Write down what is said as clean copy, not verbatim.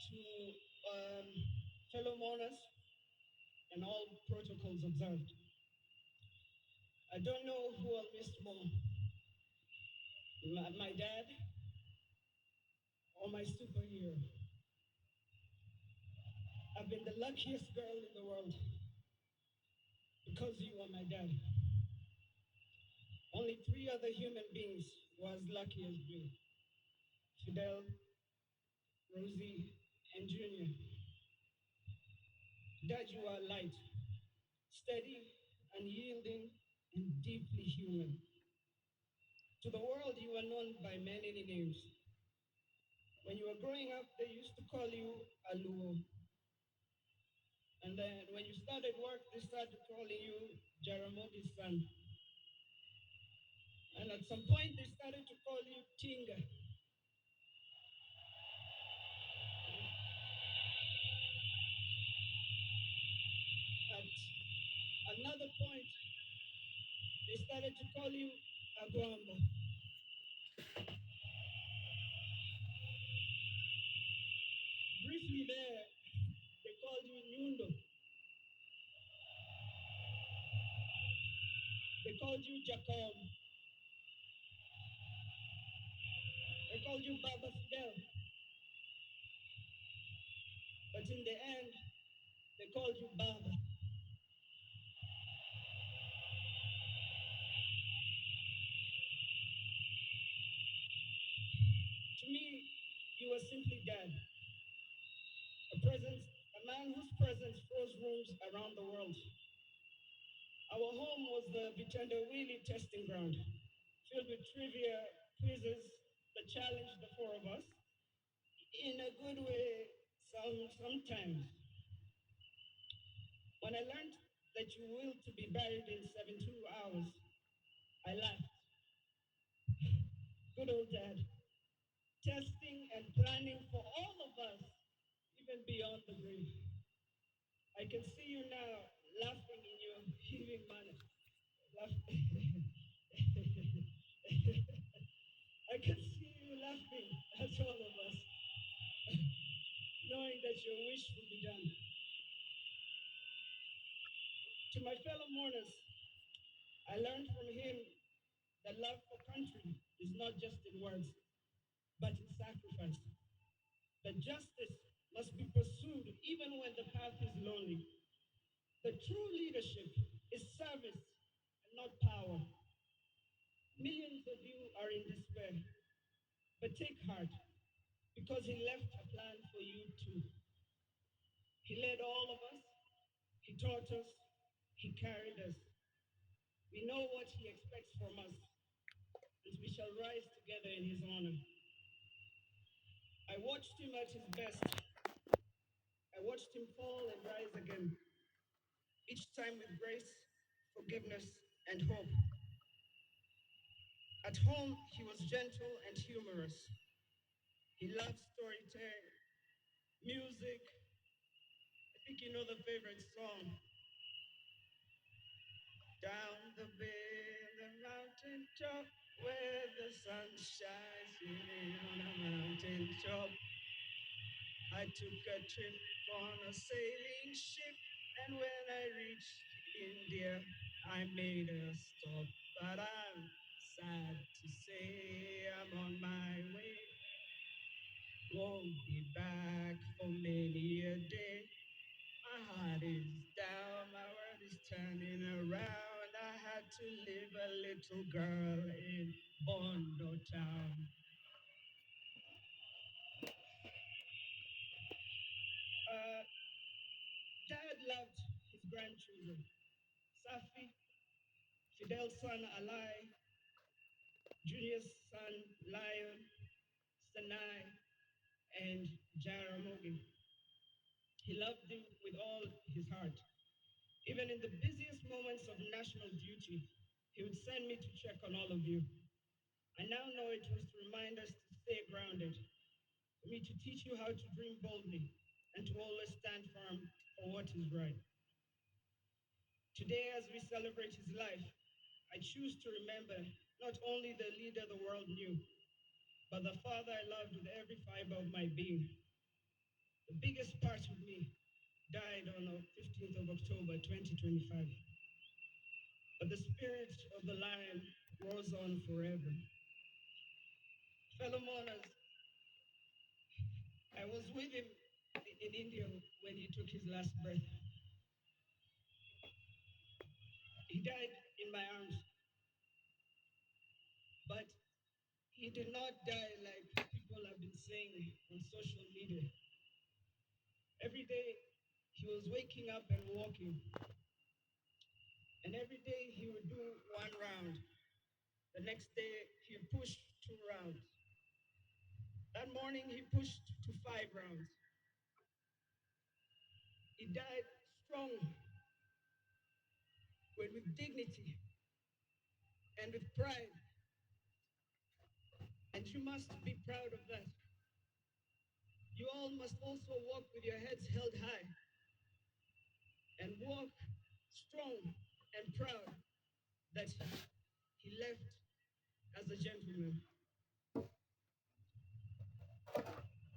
to fellow mourners and all protocols observed. I don't know who I'll miss more, my dad or my superhero. I've been the luckiest girl in the world because you are my dad. Only three other human beings were as lucky as you: Fidel, Rosie, and Junior. Dad, you are light, steady, unyielding, and deeply human. To the world, you are known by many names. When you were growing up, they used to call you Aluo. And then when you started work, they started calling you Jaramogi's son. And at some point, they started to call you Tinga. At another point, they started to call you Aguamba. Briefly there, they called you Nyundo. They called you Jacob. They called you Baba Fidel. But in the end, they called you Baba. To me, you were simply dad. A presence, a man whose presence froze rooms around the world. Our home was the Vitendawili testing ground, filled with trivia quizzes that challenged the four of us in a good way sometimes. When I learned that you willed to be buried in 72 hours, I laughed. Good old dad, testing and planning for all of us, even beyond the grave. I can see you now laughing in your healing manner. Laughing. I can see you laughing at all of us, knowing that your wish will be done. To my fellow mourners, I learned from him that love for country is not just in words, but in sacrifice. That justice must be pursued even when the path is lonely. The true leadership is service and not power. Millions of you are in despair, but take heart because he left a plan for you too. He led all of us, he taught us, he carried us. We know what he expects from us, and we shall rise together in his honor. I watched him at his best. I watched him fall and rise again, each time with grace, forgiveness, and hope. At home, he was gentle and humorous. He loved storytelling, music. I think you know the favorite song. Down the bay, the mountain top, where the sun shines on a mountain top. I took a trip on a sailing ship, and when I reached India, I made a stop. But I'm sad to say I'm on my way. Won't be back for many a day. My heart is down, my world is turning around. I had to leave a little girl in Bondo town. Uh, Dad loved his grandchildren. Safi, Fidel's son Alai, Junior's son Lion, Sanai, and Jaramogi. He loved them with all his heart. Even in the busiest moments of national duty, he would send me to check on all of you. I now know it was to remind us to stay grounded, for me to teach you how to dream boldly and to always stand firm for what is right. Today, as we celebrate his life, I choose to remember not only the leader the world knew, but the father I loved with every fiber of my being. The biggest part of me died on the 15th of October 2025. But the spirit of the lion roars on forever. Fellow mourners, I was with him in India when he took his last breath. He died in my arms, but he did not die like people have been saying on social media. Every day he was waking up and walking, and every day he would do one round. The next day he pushed 2 rounds. That morning he pushed to 5 rounds. He died strong, with dignity and with pride. And you must be proud of that. You all must also walk with your heads held high and walk strong and proud that he left as a gentleman.